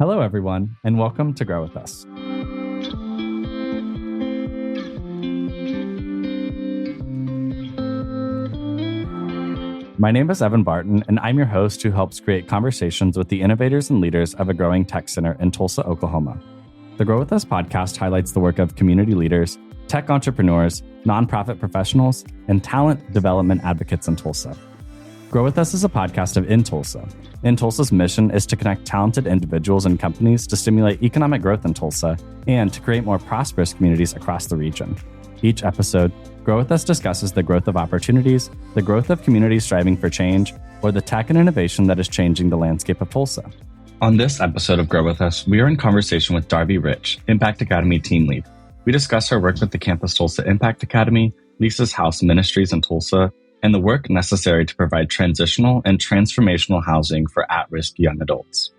Hello, everyone, and welcome to Grow With Us. My name is Evan Barton, and I'm your host who helps create conversations with the innovators and leaders of a growing tech center in Tulsa, Oklahoma. The Grow With Us podcast highlights the work of community leaders, tech entrepreneurs, nonprofit professionals, and talent development advocates in Tulsa. Grow With Us is a podcast of In Tulsa. In Tulsa's mission is to connect talented individuals and companies to stimulate economic growth in Tulsa and to create more prosperous communities across the region. Each episode, Grow With Us discusses the growth of opportunities, the growth of communities striving for change, or the tech and innovation that is changing the landscape of Tulsa. On this episode of Grow With Us, we are in conversation with Darbee Rich, Impact Academy team lead. We discuss her work with the Campus Tulsa Impact Academy, Lisa's House Ministries in Tulsa, and the work necessary to provide transitional and transformational housing for at-risk young adults.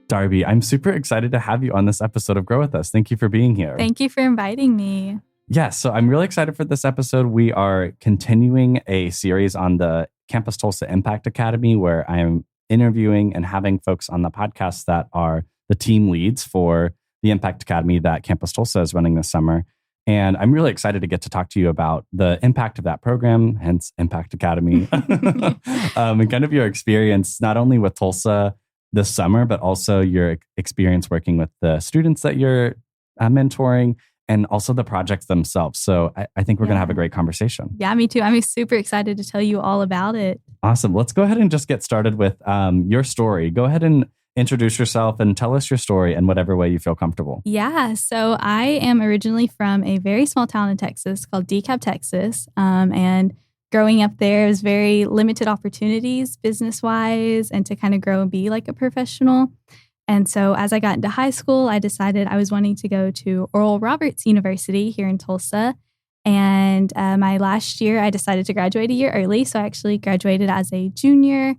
Darbee, I'm super excited to have you on this episode of Grow With Us. Thank you for being here. Thank you for inviting me. Yes, so I'm really excited for this episode. We are continuing a series on the Campus Tulsa Impact Academy, where I am interviewing and having folks on the podcast that are the team leads for the Impact Academy that Campus Tulsa is running this summer. And I'm really excited to get to talk to you about the impact of that program, hence Impact Academy, and kind of your experience, not only with Tulsa this summer, but also your experience working with the students that you're mentoring and also the projects themselves. So I think we're going to have a great conversation. Yeah, me too. I'm super excited to tell you all about it. Awesome. Let's go ahead and just get started with your story. Go ahead and introduce yourself and tell us your story in whatever way you feel comfortable. Yeah, so I am originally from a very small town in Texas called DeKalb, Texas. And growing up there was very limited opportunities business-wise and to kind of grow and be like a professional. And so as I got into high school, I decided I was wanting to go to Oral Roberts University here in Tulsa. And my last year, I decided to graduate a year early. So I actually graduated as a junior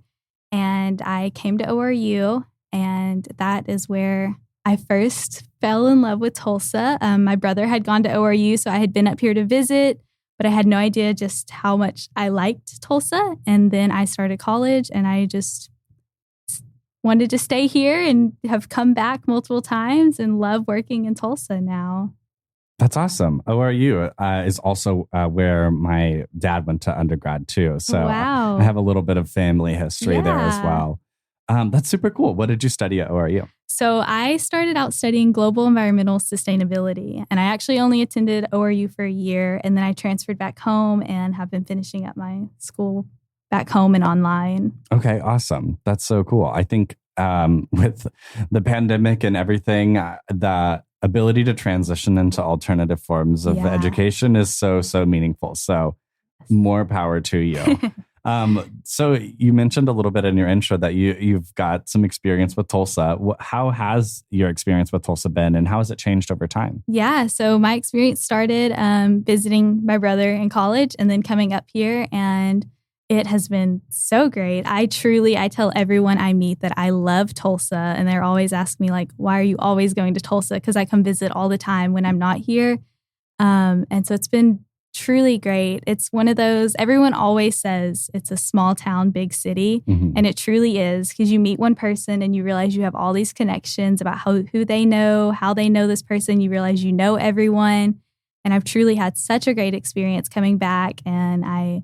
and I came to ORU. And that is where I first fell in love with Tulsa. My brother had gone to ORU, so I had been up here to visit, but I had no idea just how much I liked Tulsa. And then I started college and I just wanted to stay here and have come back multiple times and love working in Tulsa now. That's awesome. ORU is also where my dad went to undergrad too. So wow. I have a little bit of family history there as well. That's super cool. What did you study at ORU? So I started out studying global environmental sustainability, and I actually only attended ORU for a year, and then I transferred back home and have been finishing up my school back home and online. Okay, awesome. That's so cool. I think with the pandemic and everything, the ability to transition into alternative forms of education is so meaningful. So more power to you. So you mentioned a little bit in your intro that you've got some experience with Tulsa. How has your experience with Tulsa been and how has it changed over time? Yeah, so my experience started visiting my brother in college and then coming up here, and it has been so great. I tell everyone I meet that I love Tulsa, and they're always asking me like, why are you always going to Tulsa? Because I come visit all the time when I'm not here. And so it's been truly great. It's one of those, everyone always says it's a small town, big city. Mm-hmm. And it truly is, because you meet one person and you realize you have all these connections about who they know, how they know this person. You realize you know everyone. And I've truly had such a great experience coming back. And I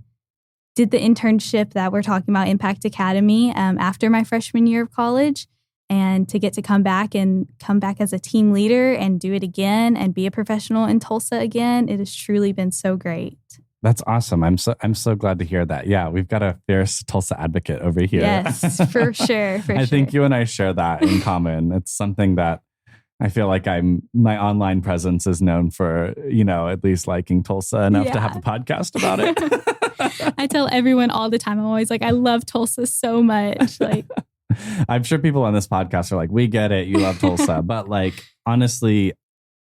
did the internship that we're talking about, Impact Academy, after my freshman year of college. And to get to come back as a team leader and do it again and be a professional in Tulsa again, it has truly been so great. That's awesome. I'm so glad to hear that. Yeah, we've got a fierce Tulsa advocate over here. Yes, for sure. I think you and I share that in common. It's something that I feel like my online presence is known for, at least liking Tulsa enough to have a podcast about it. I tell everyone all the time. I'm always like, I love Tulsa so much. Like, I'm sure people on this podcast are like, we get it. You love Tulsa. But honestly,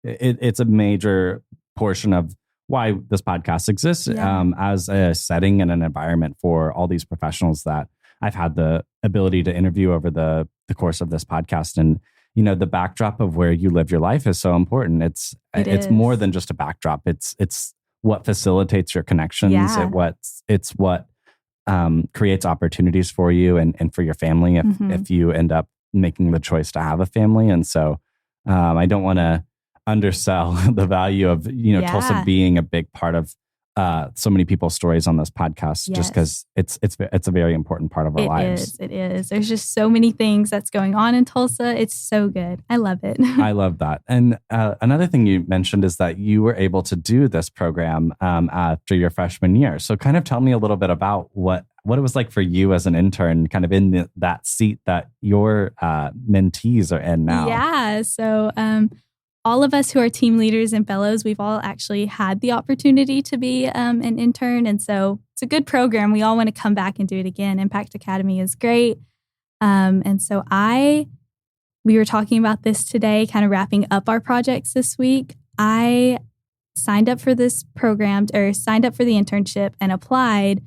it's a major portion of why this podcast exists as a setting and an environment for all these professionals that I've had the ability to interview over the course of this podcast. And, the backdrop of where you live your life is so important. It's more than just a backdrop. It's what facilitates your connections. Yeah. It's what creates opportunities for you and for your family if you end up making the choice to have a family. And so I don't want to undersell the value of, Tulsa being a big part of so many people's stories on this podcast, just because it's a very important part of our lives. It is. There's just so many things that's going on in Tulsa. It's so good. I love it. I love that. And another thing you mentioned is that you were able to do this program after your freshman year. So kind of tell me a little bit about what it was like for you as an intern, kind of in that seat that your mentees are in now. Yeah. So all of us who are team leaders and fellows, we've all actually had the opportunity to be an intern. And so it's a good program. We all want to come back and do it again. Impact Academy is great. And so we were talking about this today, kind of wrapping up our projects this week. I signed up for this program or signed up for the internship and applied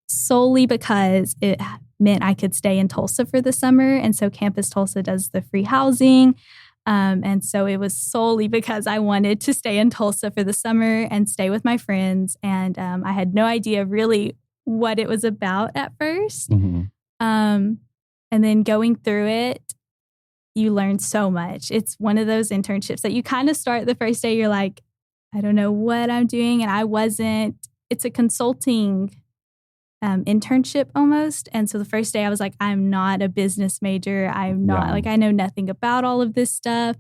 solely because it meant I could stay in Tulsa for the summer. And so Campus Tulsa does the free housing. And so it was solely because I wanted to stay in Tulsa for the summer and stay with my friends. And I had no idea really what it was about at first. Mm-hmm. And then going through it, you learn so much. It's one of those internships that you kind of start the first day, you're like, I don't know what I'm doing. And I wasn't, it's a consulting internship almost. And so the first day I was like, I'm not a business major. I'm not I know nothing about all of this stuff.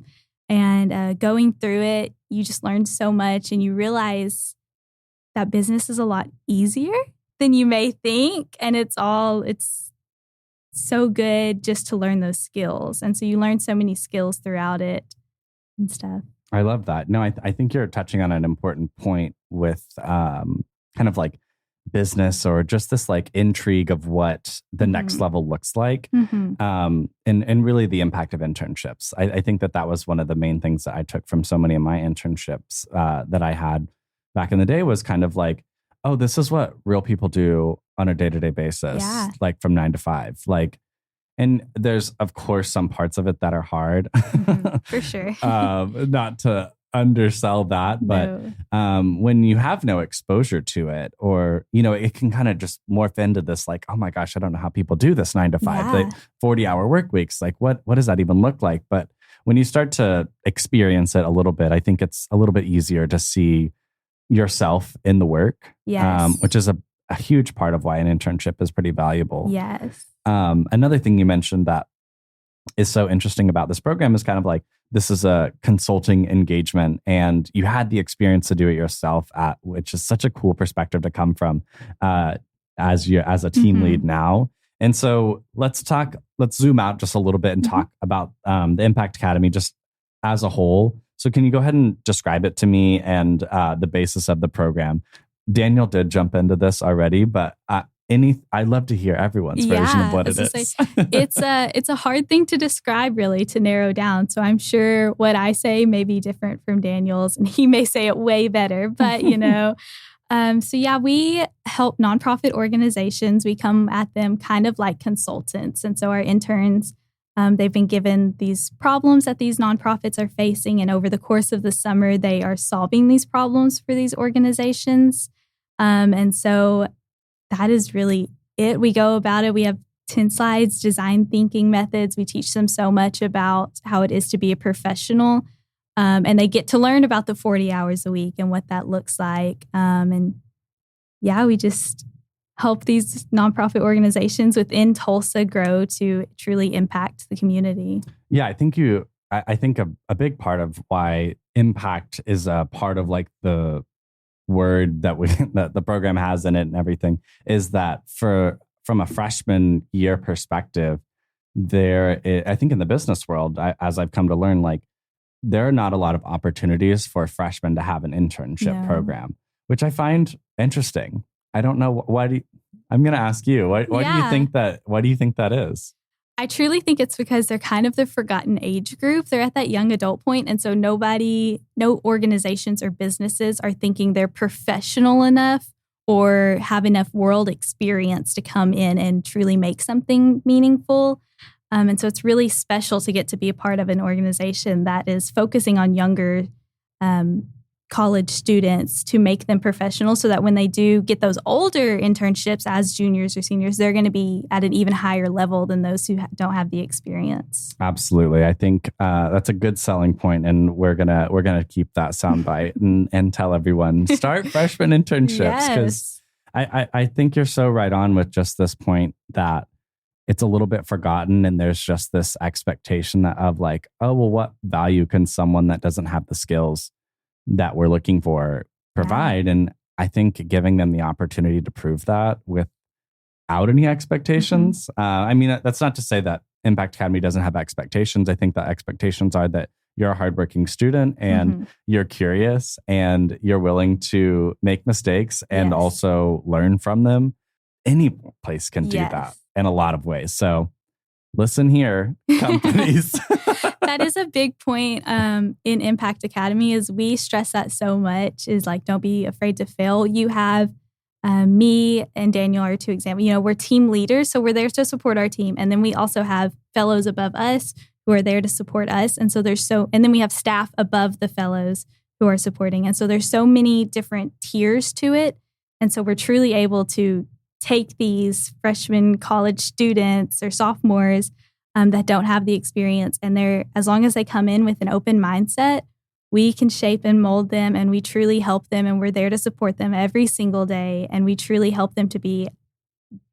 And going through it, you just learn so much and you realize that business is a lot easier than you may think. And it's so good just to learn those skills. And so you learn so many skills throughout it and stuff. I love that. No, I think you're touching on an important point with kind of like business or just this like intrigue of what the next level looks like. And really the impact of internships. I think that was one of the main things that I took from so many of my internships that I had back in the day was kind of like, oh, this is what real people do on a day-to-day basis, like from 9 to 5. Like, and there's of course some parts of it that are hard. For sure. Not to undersell that, but when you have no exposure to it, or it can kind of just morph into this like, oh my gosh, I don't know how people do this 9 to 5, like 40-hour work weeks. Like what does that even look like? But when you start to experience it a little bit, I think it's a little bit easier to see yourself in the work, which is a huge part of why an internship is pretty valuable. Yes. Another thing you mentioned that is so interesting about this program is kind of like, this is a consulting engagement and you had the experience to do it yourself, which is such a cool perspective to come from as a team lead now. And so let's zoom out just a little bit and talk about the Impact Academy just as a whole. So can you go ahead and describe it to me and the basis of the program? Daniel did jump into this already, but I'd love to hear everyone's version of what it is. It's a hard thing to describe, really, to narrow down. So I'm sure what I say may be different from Daniel's, and he may say it way better. But we help nonprofit organizations. We come at them kind of like consultants, and so our interns, they've been given these problems that these nonprofits are facing, and over the course of the summer, they are solving these problems for these organizations, and so. That is really it. We go about it. We have 10 slides, design thinking methods. We teach them so much about how it is to be a professional. And they get to learn about the 40 hours a week and what that looks like. We just help these nonprofit organizations within Tulsa grow to truly impact the community. Yeah, I think a big part of why impact is a part of like the word that the program has in it and everything is that from a freshman year perspective, I think in the business world, as I've come to learn, like there are not a lot of opportunities for freshmen to have an internship program, which I find interesting. I don't know I'm going to ask you, why do you think that is? I truly think it's because they're kind of the forgotten age group. They're at that young adult point, and so no organizations or businesses are thinking they're professional enough or have enough world experience to come in and truly make something meaningful. And so it's really special to get to be a part of an organization that is focusing on younger college students to make them professional so that when they do get those older internships as juniors or seniors, they're going to be at an even higher level than those who don't have the experience. Absolutely. I think that's a good selling point, and we're gonna keep that soundbite and tell everyone start freshman internships, because I think you're so right on with just this point that it's a little bit forgotten, and there's just this expectation of like, oh, well, what value can someone that doesn't have the skills that we're looking for provide? And I think giving them the opportunity to prove that without any expectations. I mean, that's not to say that Impact Academy doesn't have expectations. I think the expectations are that you're a hardworking student and you're curious and you're willing to make mistakes and also learn from them. Any place can do that in a lot of ways. So listen here, companies. That is a big point in Impact Academy, is we stress that so much, is like, don't be afraid to fail. You have me and Daniel are two examples. We're team leaders, so we're there to support our team. And then we also have fellows above us who are there to support us. And so and then we have staff above the fellows who are supporting. And so there's so many different tiers to it. And so we're truly able to take these freshman college students or sophomores that don't have the experience, and as long as they come in with an open mindset, we can shape and mold them, and we truly help them, and we're there to support them every single day, and we truly help them to be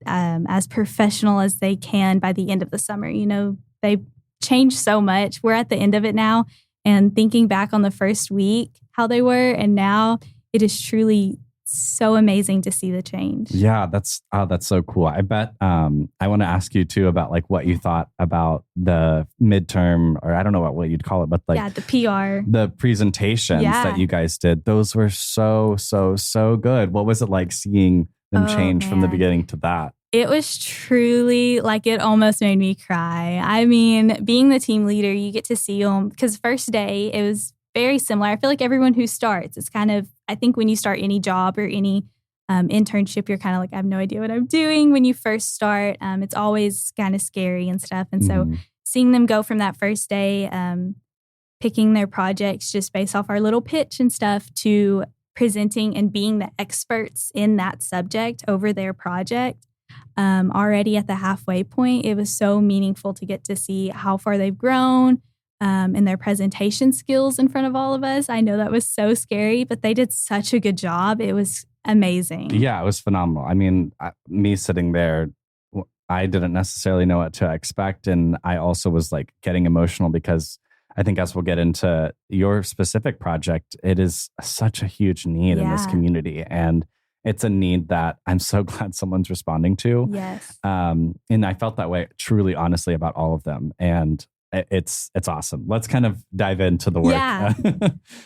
as professional as they can by the end of the summer. They changed so much. We're at the end of it now, and thinking back on the first week, how they were, and now, it is truly so amazing to see the change. Yeah, that's so cool. I bet I want to ask you too about like what you thought about the midterm, or I don't know what you'd call it, but like the PR, the presentations that you guys did. Those were so good. What was it like seeing them change from the beginning to that? It was truly like, it almost made me cry. I mean, being the team leader, you get to see them, because first day it was very similar. I feel like everyone who starts, it's kind of, I think when you start any job or any internship, you're kind of like, I have no idea what I'm doing when you first start. It's always kind of scary and stuff. And so seeing them go from that first day, picking their projects just based off our little pitch and stuff, to presenting and being the experts in that subject over their project, already at the halfway point, it was so meaningful to get to see how far they've grown. And their presentation skills in front of all of us. I know that was so scary, but they did such a good job. It was amazing. Yeah, it was phenomenal. I mean, me sitting there, I didn't necessarily know what to expect. And I also was like getting emotional, because I think as we'll get into your specific project, it is such a huge need in this community. And it's a need that I'm so glad someone's responding to. Yes. And I felt that way truly, honestly, about all of them. And it's awesome. Let's kind of dive into the work. Yeah.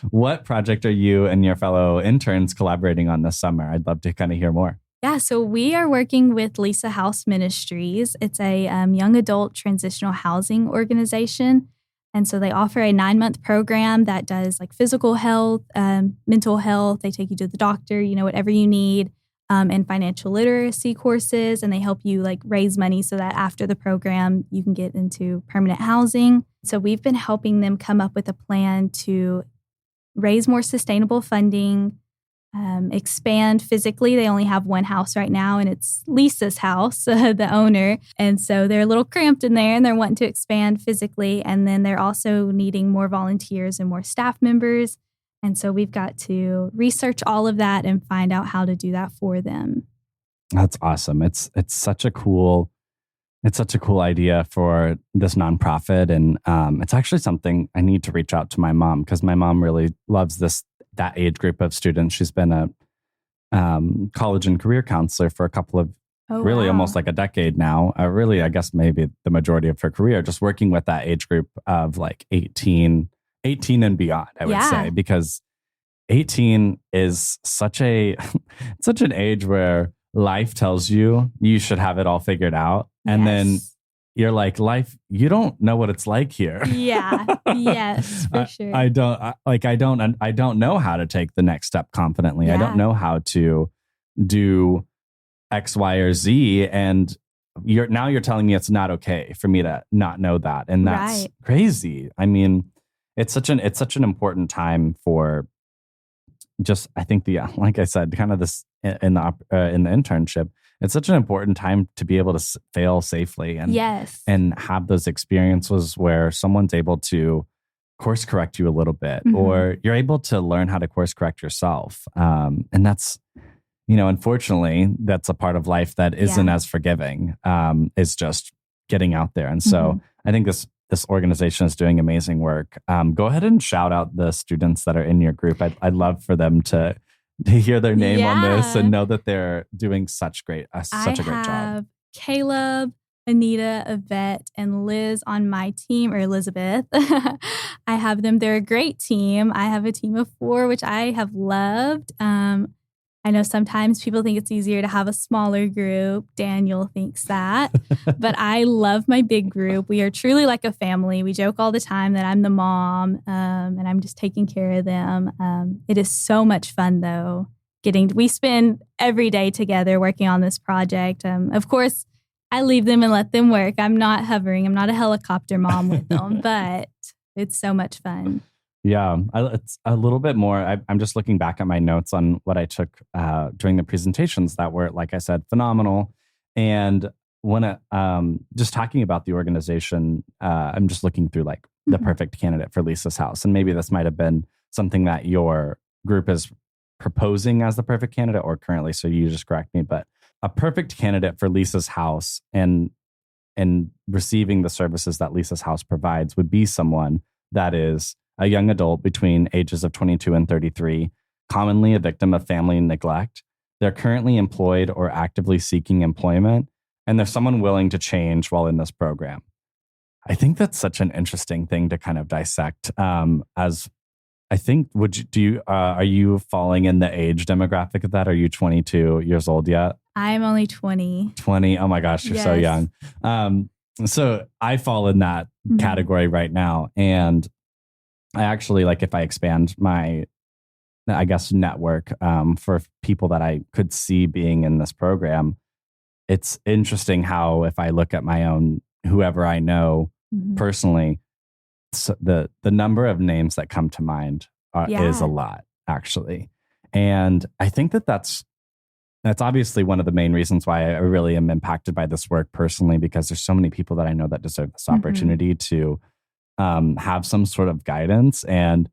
What project are you and your fellow interns collaborating on this summer? I'd love to kind of hear more. Yeah, so we are working with Lisa House Ministries. It's a young adult transitional housing organization. And so they offer a 9-month program that does like physical health, mental health. They take you to the doctor, whatever you need. And financial literacy courses, and they help you like raise money so that after the program you can get into permanent housing. So we've been helping them come up with a plan to raise more sustainable funding, expand physically. They only have one house right now, and it's Lisa's house, the owner. And so they're a little cramped in there, and they're wanting to expand physically. And then they're also needing more volunteers and more staff members. And so we've got to research all of that and find out how to do that for them. That's awesome. It's such a cool idea for this nonprofit. And it's actually something I need to reach out to my mom, because my mom really loves that age group of students. She's been a college and career counselor for a couple of almost like a decade now. Really, I guess maybe the majority of her career, just working with that age group of like 18 and beyond, I would say, because 18 is such an age where life tells you should have it all figured out. And then you're like, life, you don't know what it's like here. Yeah. Yes, for sure. I don't know how to take the next step confidently. I don't know how to do X, Y, or Z. And you're telling me it's not okay for me to not know that. And that's crazy. I mean, it's such an important time for just, I think like I said, kind of this in the internship, it's such an important time to be able to fail safely and have those experiences where someone's able to course correct you a little bit, or you're able to learn how to course correct yourself. And that's, unfortunately, that's a part of life that isn't as forgiving, is just getting out there. And so I think this organization is doing amazing work. Go ahead and shout out the students that are in your group. I'd love for them to hear their name on this and know that they're doing such a great job. Caleb, Anita, Yvette, and Liz on my team, or Elizabeth. I have them. They're a great team. I have a team of 4, which I have loved. I know sometimes people think it's easier to have a smaller group. Daniel thinks that. But I love my big group. We are truly like a family. We joke all the time that I'm the mom, and I'm just taking care of them. It is so much fun, though. We spend every day together working on this project. Of course, I leave them and let them work. I'm not hovering. I'm not a helicopter mom with them, but it's so much fun. Yeah, it's a little bit more. I'm just looking back at my notes on what I took during the presentations that were, like I said, phenomenal. And when just talking about the organization, I'm just looking through like the perfect candidate for Lisa's house. And maybe this might have been something that your group is proposing as the perfect candidate, or currently, so you just correct me, but a perfect candidate for Lisa's house and receiving the services that Lisa's house provides would be someone that is a young adult between ages of 22 and 33, commonly a victim of family neglect. They're currently employed or actively seeking employment, and they're someone willing to change while in this program. I think that's such an interesting thing to kind of dissect. As I think, are you falling in the age demographic of that? Are you 22 years old yet? I'm only 20. 20. Oh my gosh, you're so young. So I fall in that category right now. And I actually, like, if I expand my, I guess, network for people that I could see being in this program, it's interesting how if I look at my own, whoever I know personally, so the number of names that come to mind is a lot, actually. And I think that's obviously one of the main reasons why I really am impacted by this work personally, because there's so many people that I know that deserve this opportunity to have some sort of guidance. And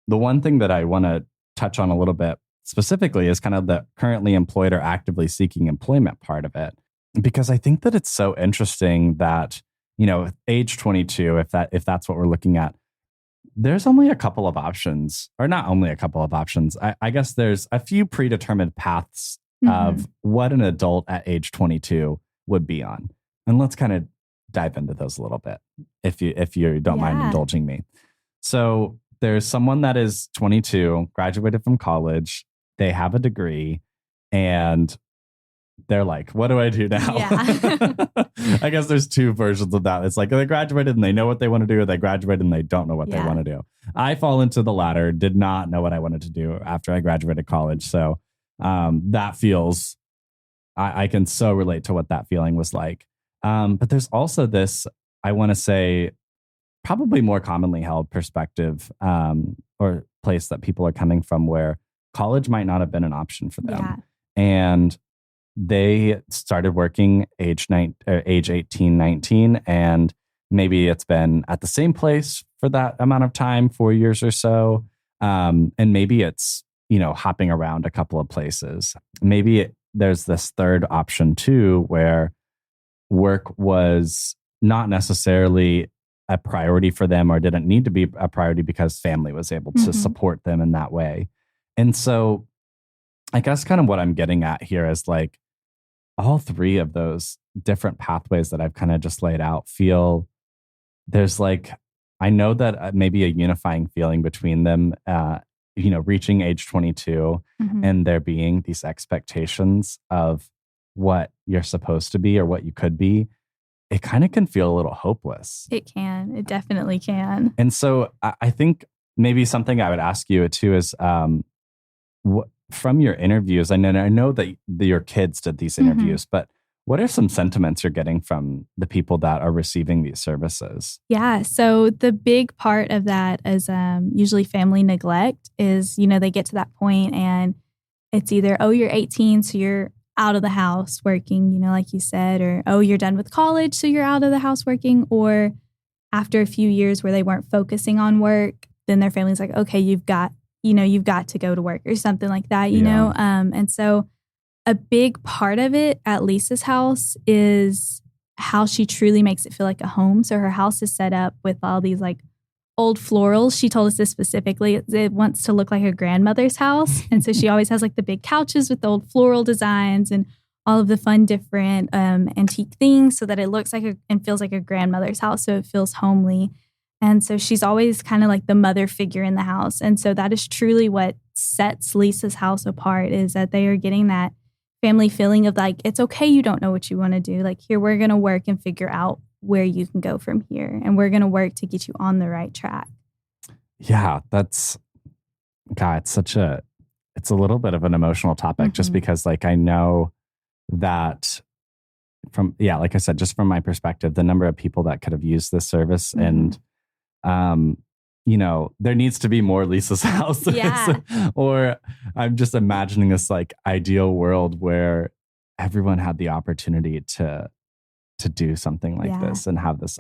the one thing that I want to touch on a little bit specifically is kind of the currently employed or actively seeking employment part of it, because I think that it's so interesting that, age 22, if that's what we're looking at, there's only a couple of options, or not only a couple of options. I guess there's a few predetermined paths of what an adult at age 22 would be on. And let's kind of dive into those a little bit, if you don't mind indulging me. So there's someone that is 22, graduated from college, they have a degree, and they're like, what do I do now? Yeah. I guess there's two versions of that. It's like they graduated and they know what they want to do, or they graduated and they don't know what they want to do. I fall into the latter, did not know what I wanted to do after I graduated college. So that feels, I can so relate to what that feeling was like. But there's also this, I want to say, probably more commonly held perspective or place that people are coming from where college might not have been an option for them. Yeah. And they started working age 18, 19, and maybe it's been at the same place for that amount of time, 4 years or so. And maybe it's, hopping around a couple of places. Maybe there's this third option too, where work was not necessarily a priority for them, or didn't need to be a priority because family was able to support them in that way. And so I guess kind of what I'm getting at here is like all three of those different pathways that I've kind of just laid out feel there's like, I know that maybe a unifying feeling between them, reaching age 22 and there being these expectations of what you're supposed to be or what you could be. It kind of can feel a little hopeless. It can. It definitely can. And so I think maybe something I would ask you too is from your interviews, I know that your kids did these interviews, but What are some sentiments you're getting from the people that are receiving these services? Yeah. So the big part of that is usually family neglect is, they get to that point and it's either, oh, you're 18, so you're out of the house working, like you said, or, oh, you're done with college, so you're out of the house working. Or after a few years where they weren't focusing on work, then their family's like, okay, you've got to go to work or something like that, you know? And so a big part of it at Lisa's house is how she truly makes it feel like a home. So her house is set up with all these like old florals. She told us this specifically. It wants to look like her grandmother's house. And so she always has like the big couches with the old floral designs and all of the fun different antique things so that it looks like and feels like a grandmother's house. So it feels homely. And so she's always kind of like the mother figure in the house. And so that is truly what sets Lisa's house apart, is that they are getting that family feeling of like, it's okay, you don't know what you want to do. Like, here, we're going to work and figure out where you can go from here. And we're going to work to get you on the right track. Yeah, it's a little bit of an emotional topic just because like I know that like I said, just from my perspective, the number of people that could have used this service and, there needs to be more Lisa's houses. Yeah. Or I'm just imagining this like ideal world where everyone had the opportunity to do something like this and have this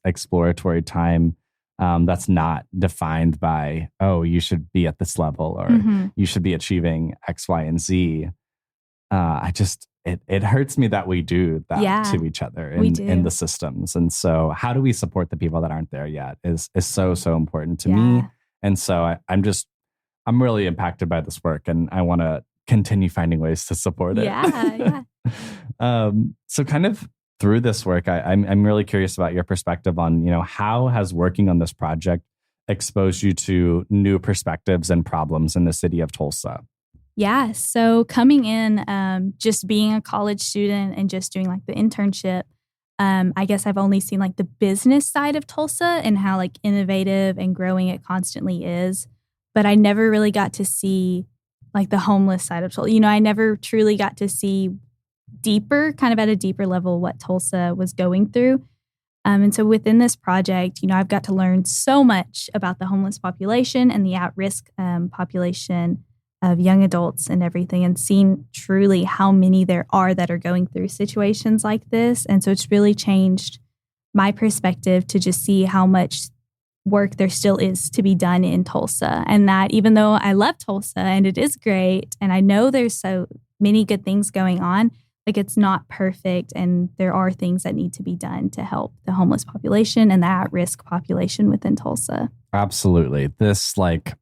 exploratory time that's not defined by, oh, you should be at this level or you should be achieving X, Y, and Z. It hurts me that we do that to each other in the systems. And so how do we support the people that aren't there yet is so important to me. And so I'm really impacted by this work and I want to continue finding ways to support it. So kind of through this work, I'm really curious about your perspective on, how has working on this project exposed you to new perspectives and problems in the city of Tulsa? Yeah. So coming in, just being a college student and just doing like the internship, I guess I've only seen like the business side of Tulsa and how like innovative and growing it constantly is. But I never really got to see like the homeless side of Tulsa. I never truly got to see deeper, kind of at a deeper level, what Tulsa was going through. And so within this project, I've got to learn so much about the homeless population and the at-risk population of young adults and everything, and seeing truly how many there are that are going through situations like this. And so it's really changed my perspective to just see how much work there still is to be done in Tulsa. And that even though I love Tulsa and it is great, and I know there's so many good things going on, like it's not perfect and there are things that need to be done to help the homeless population and the at-risk population within Tulsa. Absolutely. This like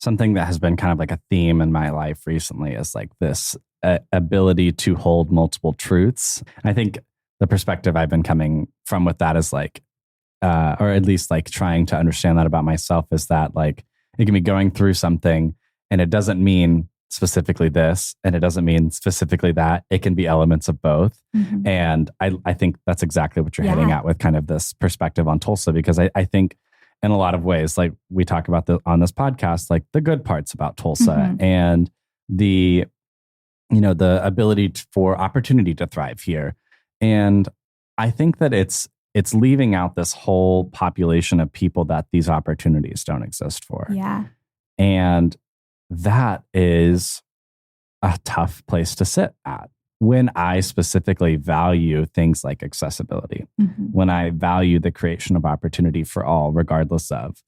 something that has been kind of like a theme in my life recently is like this ability to hold multiple truths. I think the perspective I've been coming from with that is like, or at least like trying to understand that about myself, is that like it can be going through something and it doesn't mean specifically this and it doesn't mean specifically that. It can be elements of both. And I think that's exactly what you're hitting at with kind of this perspective on Tulsa, because I think in a lot of ways, like we talk about on this podcast, like the good parts about Tulsa and the ability for opportunity to thrive here. And I think that it's leaving out this whole population of people that these opportunities don't exist for. Yeah. And that is a tough place to sit at. When I specifically value things like accessibility, when I value the creation of opportunity for all, regardless of,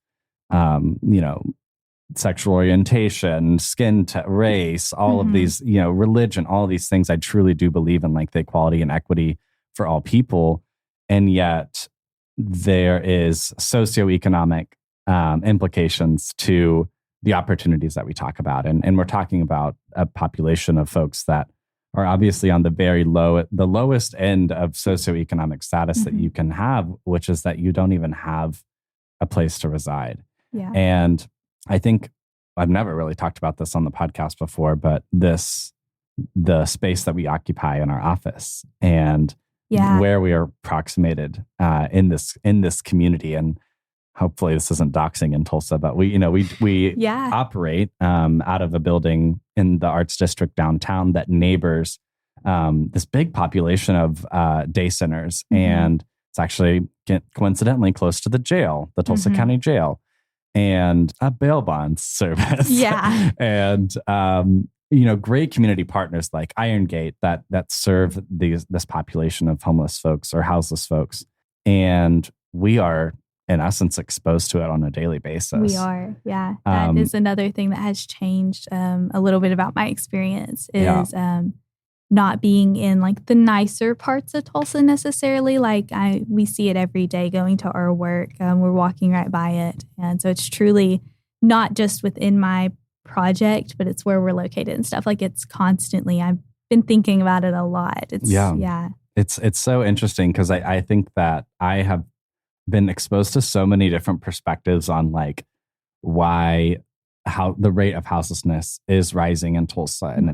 sexual orientation, race, all of these, religion, all of these things, I truly do believe in like the equality and equity for all people. And yet there is socioeconomic implications to the opportunities that we talk about. And we're talking about a population of folks that are obviously on the lowest end of socioeconomic status that you can have, which is that you don't even have a place to reside. Yeah. And I think I've never really talked about this on the podcast before, but the space that we occupy in our office and where we are approximated in this community. And hopefully this isn't doxing in Tulsa, but we operate out of a building in the Arts District downtown that neighbors this big population of day centers. And it's actually coincidentally close to the jail, the Tulsa County Jail, and a bail bond service. Yeah. And, great community partners like Iron Gate that serve this population of homeless folks or houseless folks. And we are, in essence, exposed to it on a daily basis. We are. Yeah. That is another thing that has changed a little bit about my experience is not being in like the nicer parts of Tulsa necessarily. Like we see it every day going to our work. We're walking right by it. And so it's truly not just within my project, but it's where we're located and stuff. Like it's constantly, I've been thinking about it a lot. It's so interesting because I think that I have been exposed to so many different perspectives on like how the rate of houselessness is rising in Tulsa. And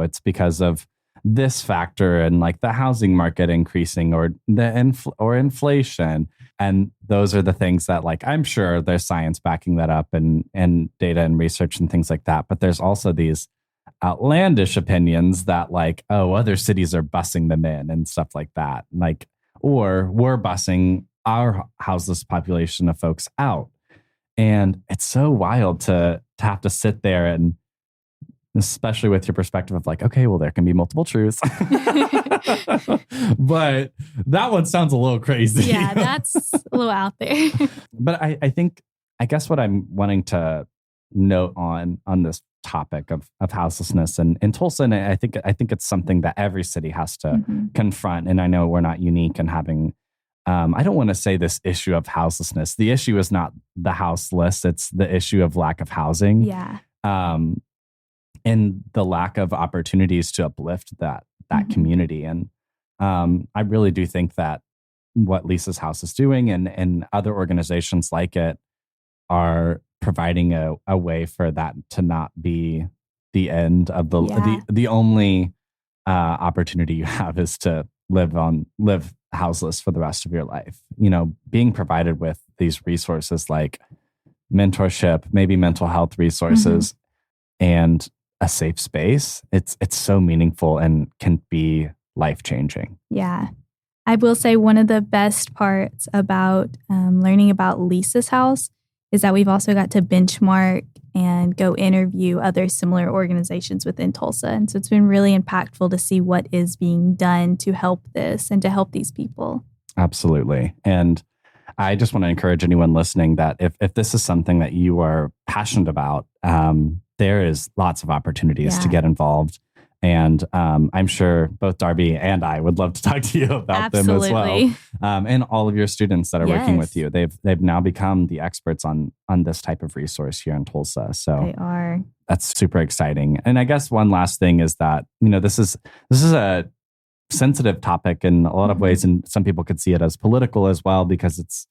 it's because of this factor and like the housing market increasing or or inflation. And those are the things that like, I'm sure there's science backing that up and data and research and things like that. But there's also these outlandish opinions that like, oh, other cities are busing them in and stuff like that. Like, or we're busing our houseless population of folks out. And it's so wild to have to sit there and especially with your perspective of like, okay, well, there can be multiple truths. But that one sounds a little crazy. Yeah, that's a little out there. But I guess what I'm wanting to note on this topic of houselessness and in Tulsa, and I think it's something that every city has to confront. And I know we're not unique in having, I don't want to say this issue of houselessness. The issue is not the houseless. It's the issue of lack of housing. Yeah. And the lack of opportunities to uplift that community. And I really do think that what Lisa's House is doing and other organizations like it are providing a way for that to not be the end of the only opportunity you have is to live houseless for the rest of your life. Being provided with these resources like mentorship, maybe mental health resources, and a safe space, it's so meaningful and can be life-changing. Yeah. I will say one of the best parts about learning about Lisa's House is that we've also got to benchmark and go interview other similar organizations within Tulsa. And so it's been really impactful to see what is being done to help this and to help these people. Absolutely. And I just want to encourage anyone listening that if this is something that you are passionate about, there is lots of opportunities to get involved. And I'm sure both Darbee and I would love to talk to you about them as well. And all of your students that are working with you. They've now become the experts on this type of resource here in Tulsa. So they are. That's super exciting. And I guess one last thing is that, this is a sensitive topic in a lot of ways. And some people could see it as political as well, because it's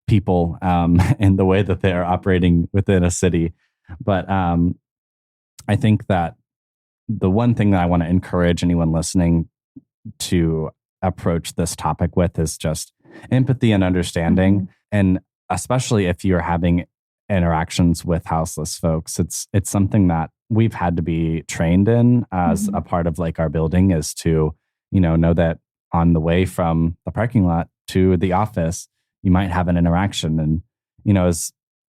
people and the way that they are operating within a city. But I think that the one thing that I want to encourage anyone listening to approach this topic with is just empathy and understanding. And especially if you're having interactions with houseless folks, it's something that we've had to be trained in as a part of like our building is to, know that on the way from the parking lot to the office, you might have an interaction. And,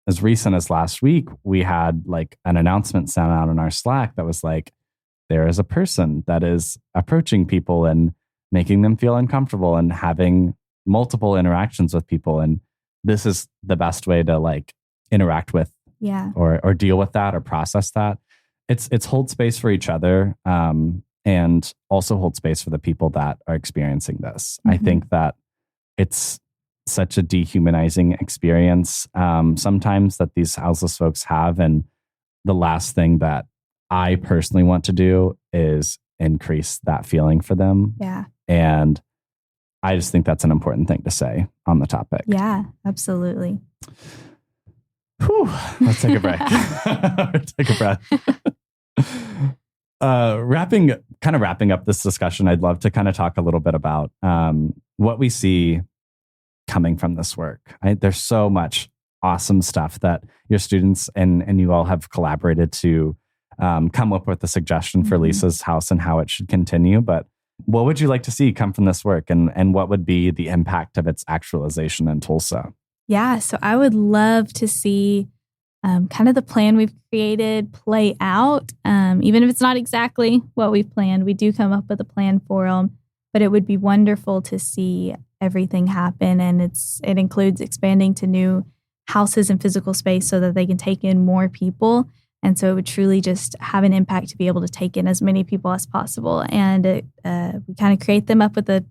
as recent as last week, we had like an announcement sent out on our Slack that was like, there is a person that is approaching people and making them feel uncomfortable and having multiple interactions with people. And this is the best way to like interact with or deal with that or process that. It's hold space for each other and also hold space for the people that are experiencing this. I think that it's such a dehumanizing experience sometimes that these houseless folks have. And the last thing that I personally want to do is increase that feeling for them. Yeah. And I just think that's an important thing to say on the topic. Yeah, absolutely. Whew, let's take a break. Take a breath. Wrapping up this discussion, I'd love to kind of talk a little bit about what we see coming from this work. There's so much awesome stuff that your students and you all have collaborated to come up with a suggestion for Lisa's house and how it should continue. But what would you like to see come from this work, and what would be the impact of its actualization in Tulsa? Yeah, so I would love to see kind of the plan we've created play out. Even if it's not exactly what we've planned, we do come up with a plan for them. But it would be wonderful to see everything happen. And it includes expanding to new houses and physical space so that they can take in more people. And so it would truly just have an impact to be able to take in as many people as possible. And we kind of create them up with a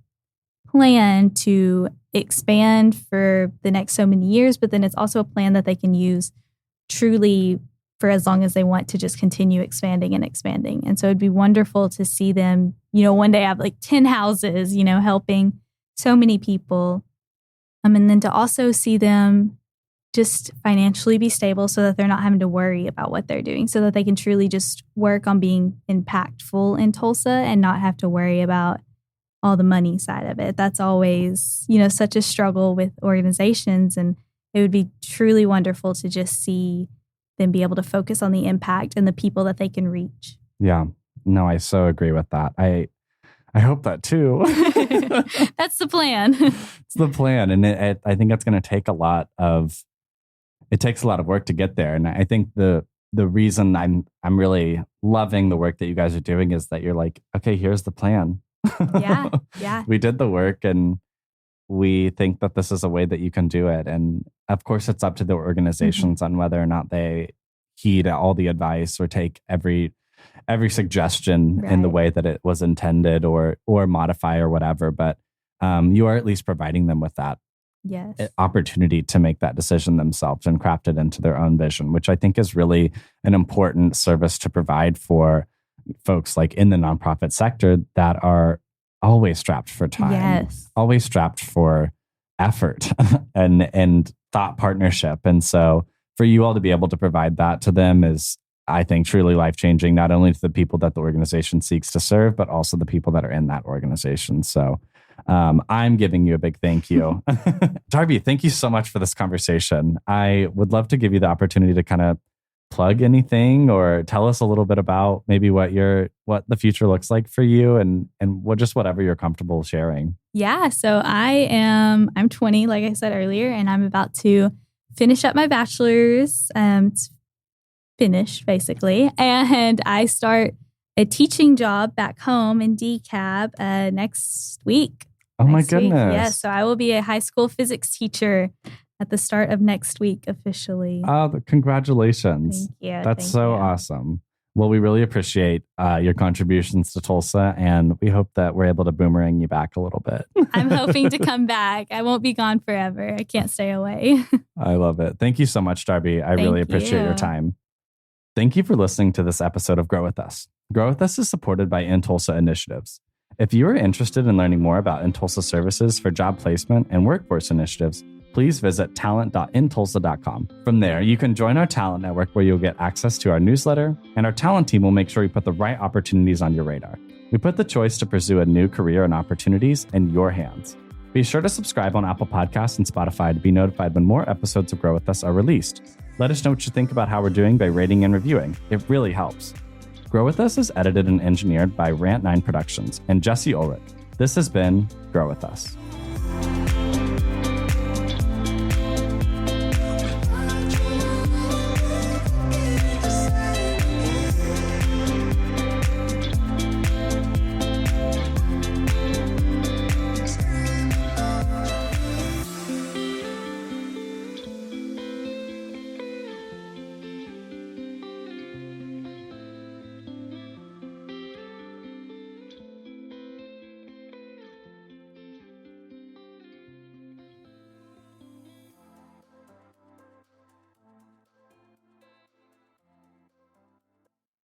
plan to expand for the next so many years, but then it's also a plan that they can use truly for as long as they want to just continue expanding and expanding. And so it'd be wonderful to see them, one day have like 10 houses, helping so many people. And then to also see them just financially be stable so that they're not having to worry about what they're doing, so that they can truly just work on being impactful in Tulsa and not have to worry about all the money side of it. That's always, such a struggle with organizations. And it would be truly wonderful to just see them be able to focus on the impact and the people that they can reach. Yeah, no, I so agree with that. I hope that too. That's the plan. It's the plan. And I think it's going to take a lot of work to get there. And I think the reason I'm really loving the work that you guys are doing is that you're like, okay, here's the plan. Yeah. We did the work and we think that this is a way that you can do it. And of course, it's up to the organizations on whether or not they heed all the advice or take every suggestion in the way that it was intended or modify or whatever. But you are at least providing them with that opportunity to make that decision themselves and craft it into their own vision, which I think is really an important service to provide for folks like in the nonprofit sector that are always strapped for time, always strapped for effort and thought partnership. And so for you all to be able to provide that to them is, I think, truly life-changing, not only to the people that the organization seeks to serve, but also the people that are in that organization. So I'm giving you a big thank you. Darbee, thank you so much for this conversation. I would love to give you the opportunity to kind of plug anything or tell us a little bit about maybe what the future looks like for you and whatever you're comfortable sharing. Yeah. So I'm 20, like I said earlier, and I'm about to finish up my bachelor's. It's finished basically. And I start a teaching job back home in DeKalb next week. Oh my goodness. Yes. So I will be a high school physics teacher at the start of next week officially. Oh, congratulations. Thank you. That's so awesome. Well, we really appreciate your contributions to Tulsa, and we hope that we're able to boomerang you back a little bit. I'm hoping to come back. I won't be gone forever. I can't stay away. I love it. Thank you so much, Darbee. I really appreciate your time. Thank you for listening to this episode of Grow With Us. Grow With Us is supported by InTulsa Initiatives. If you are interested in learning more about InTulsa services for job placement and workforce initiatives, please visit talent.intulsa.com. From there, you can join our talent network where you'll get access to our newsletter, and our talent team will make sure we put the right opportunities on your radar. We put the choice to pursue a new career and opportunities in your hands. Be sure to subscribe on Apple Podcasts and Spotify to be notified when more episodes of Grow With Us are released. Let us know what you think about how we're doing by rating and reviewing. It really helps. Grow With Us is edited and engineered by Rant9 Productions and Jesse Ulrich. This has been Grow With Us.